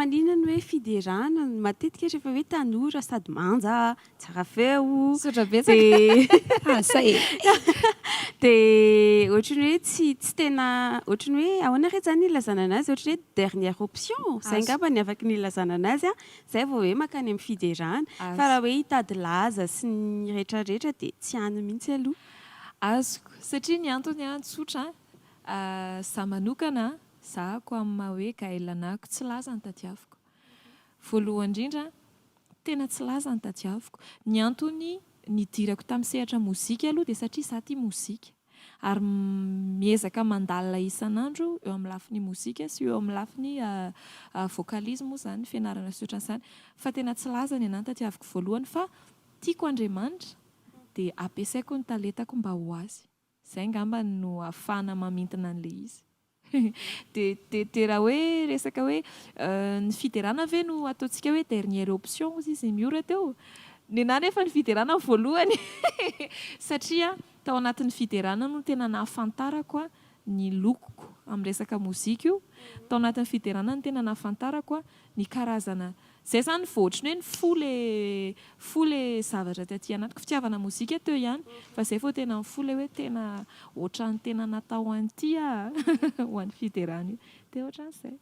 Maninona hoe fiderana matetika rehefa hoe tanora sady manja tsara feo Sotra betsaka. dia dia ohatrany hoe tsy tena ohatrany hoe ahoana re zany ilazana anazy ohatrany hoe dernière option zay angamba ny afaka ny ilazana anazy zay vao hoe makany amin'ny fiderana fa raha hoe hitady laza sy ny rehetrarehetra dia tsy any mihitsy aloha. Azoko satria ny antony tsotra za manokana zahako amin'ny maha hoe gaelanako tsy laza ny tadiaviko. Voalohany indrindra tena tsy laza ny tadiaviko. Ny antony nidirako tamin'ny sehatra mozika aloha dia satria za tia mozika ary miezaka mandalina isan'andro eo amin'ny lafiny mozika sy eo amin'ny lafiny vocalisme moa zany fianarana sy ohatran'izany fa tena tsy laza ny anahy tadiaviko voalohany fa tiako Andriamanitra dia ampiasaiko ny talentako mba ho azy. Zay angamba no ahafahana mamintana an'ilay izy. dia raha hoe resaka hoe ny fiderana ve no ataontsika hoe dernière option hozy izy miora teo. Ny anahy nefa ny fiderana voalohany satria tao anatin'ny fiderana no tena nahafantarako ny lokoko amin'ny resaka mozika io. Tao anatin'ny fiderana no tena nahafantarako ny karazana zay zany vao ohatrany hoe fo le zavatra taty anatiko fitiavana mozika teo ihany fa zay vao tena fo le hoe tena ohatran'ny tena natao an'ity ho an'ny fiderana io dia ohatran'izay.